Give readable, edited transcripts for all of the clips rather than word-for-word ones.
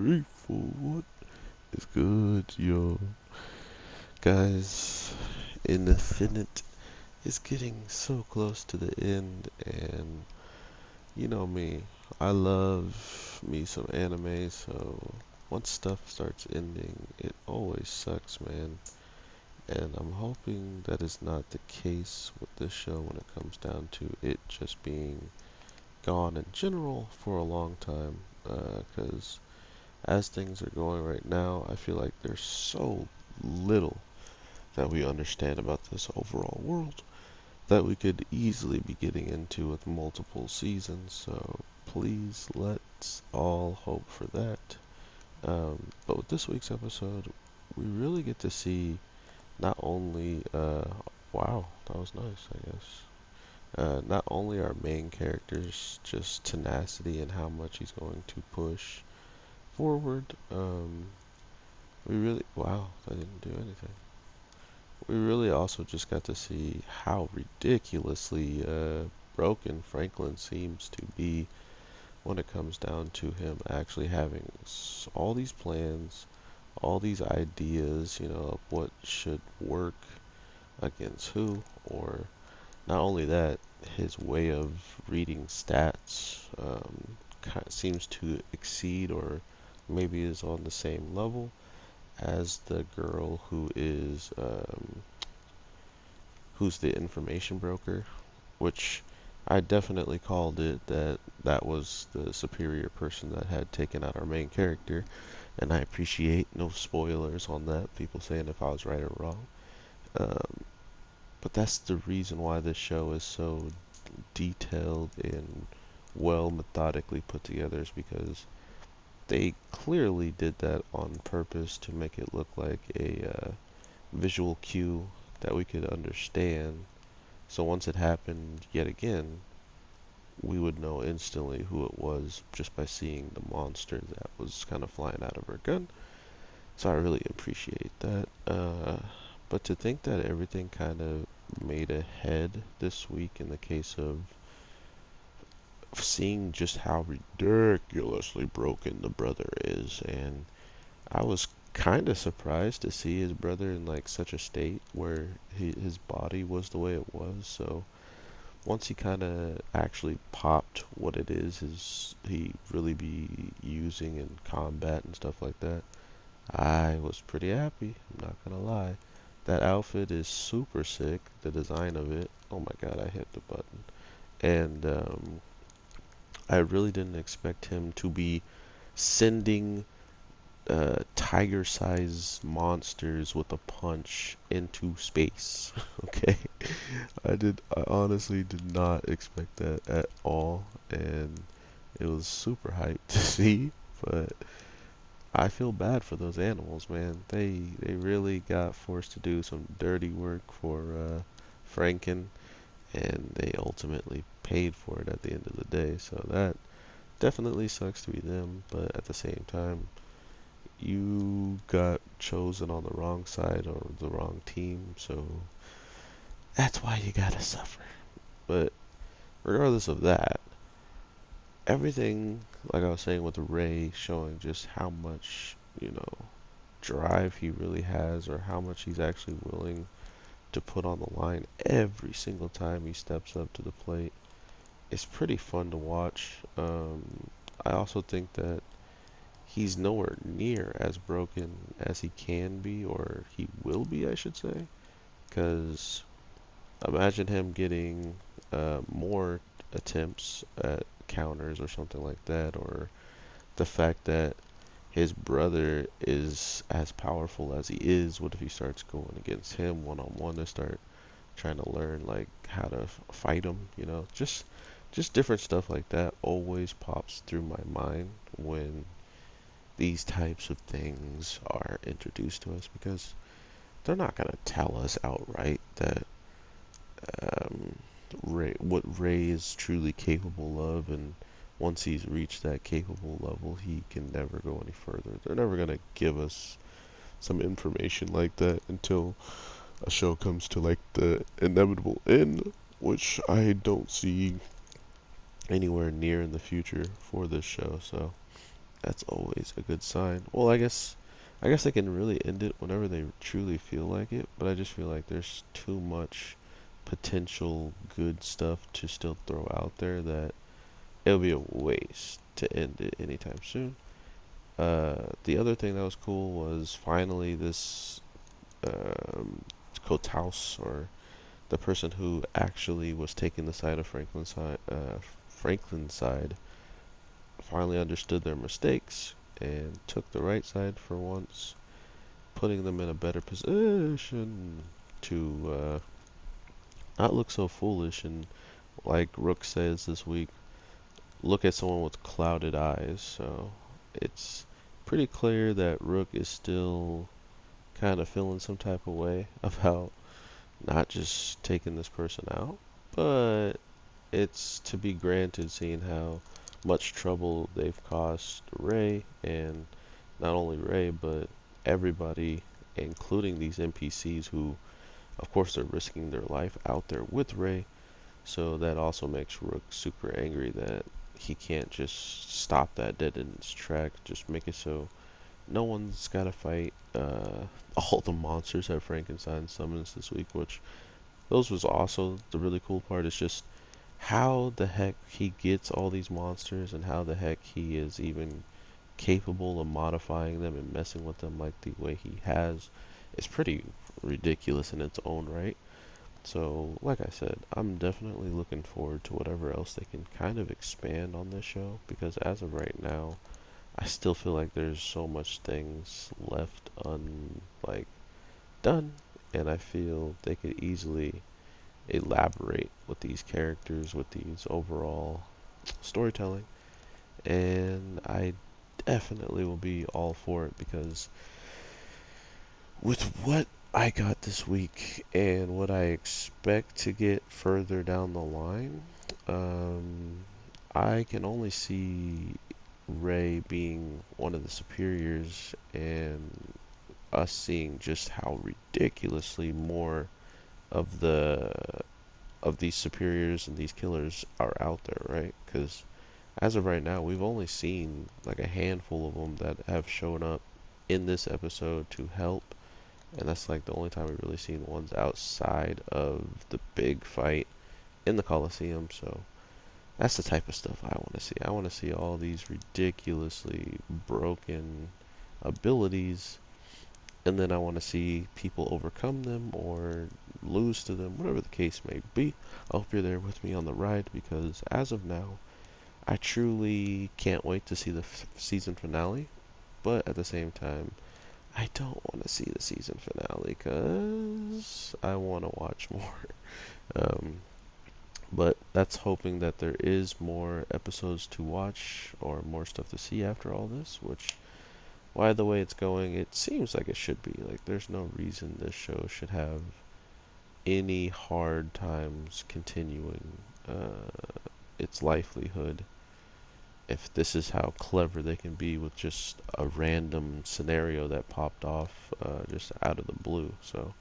grateful. What is good, yo? Guys, Infinite is getting so close to the end, and you know me, I love me some anime, so once stuff starts ending, it always sucks, man. And I'm hoping that is not the case with this show when it comes down to it just being gone in general for a long time, because as things are going right now, I feel like there's so little that we understand about this overall world that we could easily be getting into with multiple seasons. So please, let's all hope for that. But with this week's episode, we really get to see not only, wow, that was nice, I guess. Not only our main characters, just tenacity and how much he's going to push forward. We really, wow, that didn't do anything. We really also just got to see how ridiculously broken Franklin seems to be when it comes down to him actually having all these plans, all these ideas, of what should work against who, or not only that, his way of reading stats seems to exceed or maybe is on the same level as the girl who's the information broker, which I definitely called it that was the superior person that had taken out our main character, and I appreciate no spoilers on that, people saying if I was right or wrong. Um, but that's the reason why this show is so detailed and well methodically put together, is because they clearly did that on purpose to make it look like a visual cue that we could understand. So once it happened yet again, we would know instantly who it was just by seeing the monster that was kind of flying out of her gun. So I really appreciate that. But to think that everything kind of made a head this week in the case of seeing just how ridiculously broken the brother is, and I was kind of surprised to see his brother in like such a state where his body was the way it was. So once he kind of actually popped what it is he really be using in combat and stuff like that, I was pretty happy. I'm not gonna lie. That outfit is super sick. The design of it. Oh my god, I hit the button. And I really didn't expect him to be sending tiger-sized monsters with a punch into space. Okay, I honestly did not expect that at all, and it was super hyped to see. But I feel bad for those animals, man. They really got forced to do some dirty work for Franken, and they ultimately paid for it at the end of the day. So that definitely sucks to be them, but at the same time, you got chosen on the wrong side or the wrong team, so that's why you gotta suffer. But regardless of that, everything, like I was saying with Ray, showing just how much, drive he really has, or how much he's actually willing to put on the line every single time he steps up to the plate, it's pretty fun to watch. I also think that he's nowhere near as broken as he can be, or he will be, I should say. Because imagine him getting more attempts at counters or something like that, or the fact that his brother is as powerful as he is. What if he starts going against him one on one to start trying to learn like how to fight him? Just different stuff like that always pops through my mind when these types of things are introduced to us, because they're not going to tell us outright that um, what Ray is truly capable of, and once he's reached that capable level, he can never go any further. They're never going to give us some information like that until a show comes to like the inevitable end, which I don't see anywhere near in the future for this show. So That's always a good sign. Well, I guess they can really end it whenever they truly feel like it, but I just feel like there's too much potential good stuff to still throw out there that it'll be a waste to end it anytime soon. The other thing that was cool was finally this Kotaus, or the person who actually was taking the side of Franklin's side, finally understood their mistakes and took the right side for once, putting them in a better position to not look so foolish and, like Rook says this week, look at someone with clouded eyes. So it's pretty clear that Rook is still kind of feeling some type of way about not just taking this person out, but it's to be granted seeing how much trouble they've caused Ray, and not only Ray, but everybody, including these NPCs who, of course, they're risking their life out there with Ray. So that also makes Rook super angry that he can't just stop that dead in its track, just make it so no one's got to fight all the monsters that Frankenstein summons this week, which those was also the really cool part. Is just how the heck he gets all these monsters and how the heck he is even capable of modifying them and messing with them like the way he has. It's pretty ridiculous in its own right. So, like I said, I'm definitely looking forward to whatever else they can kind of expand on this show, because as of right now, I still feel like there's so much things left done, and I feel they could easily elaborate with these characters, with these overall storytelling, and I definitely will be all for it, because with what I got this week and what I expect to get further down the line, um, I can only see Ray being one of the superiors, and us seeing just how ridiculously more of these superiors and these killers are out there, right? Because as of right now, we've only seen like a handful of them that have shown up in this episode to help, and that's like the only time we've really seen ones outside of the big fight in the Coliseum. So that's the type of stuff I want to see. I want to see all these ridiculously broken abilities, and then I want to see people overcome them or lose to them, whatever the case may be. I hope you're there with me on the ride, because as of now, I truly can't wait to see the season finale, but at the same time, I don't want to see the season finale because I want to watch more. Um, but that's hoping that there is more episodes to watch or more stuff to see after all this, which, by the way it's going, it seems like it should be. Like, there's no reason this show should have any hard times continuing its livelihood if this is how clever they can be with just a random scenario that popped off just out of the blue. So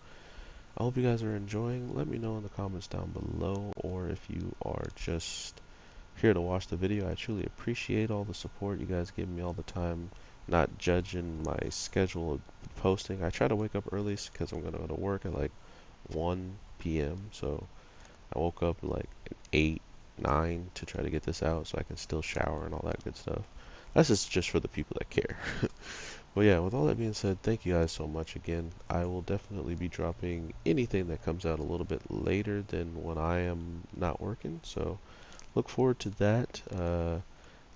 I hope you guys are enjoying. Let me know in the comments down below, or if you are just here to watch the video. I truly appreciate all the support you guys give me all the time, not judging my schedule of posting. I try to wake up early because I'm going to go to work at like 1 p.m. So I woke up at like 8, 9 to try to get this out so I can still shower and all that good stuff. That's just for the people that care. But yeah, with all that being said, thank you guys so much again. I will definitely be dropping anything that comes out a little bit later than when I am not working. So look forward to that.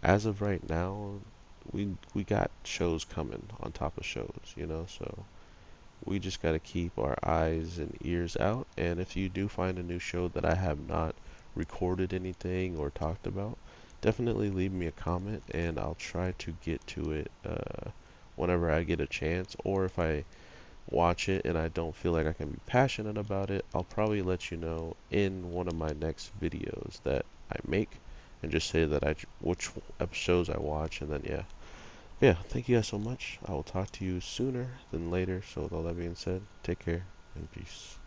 As of right now, we got shows coming on top of shows, you know, so we just got to keep our eyes and ears out. And if you do find a new show that I have not recorded anything or talked about, definitely leave me a comment and I'll try to get to it whenever I get a chance. Or if I watch it and I don't feel like I can be passionate about it, I'll probably let you know in one of my next videos that I make, and just say that which episodes I watch, and then yeah, thank you guys so much. I will talk to you sooner than later. So with all that being said, take care and peace.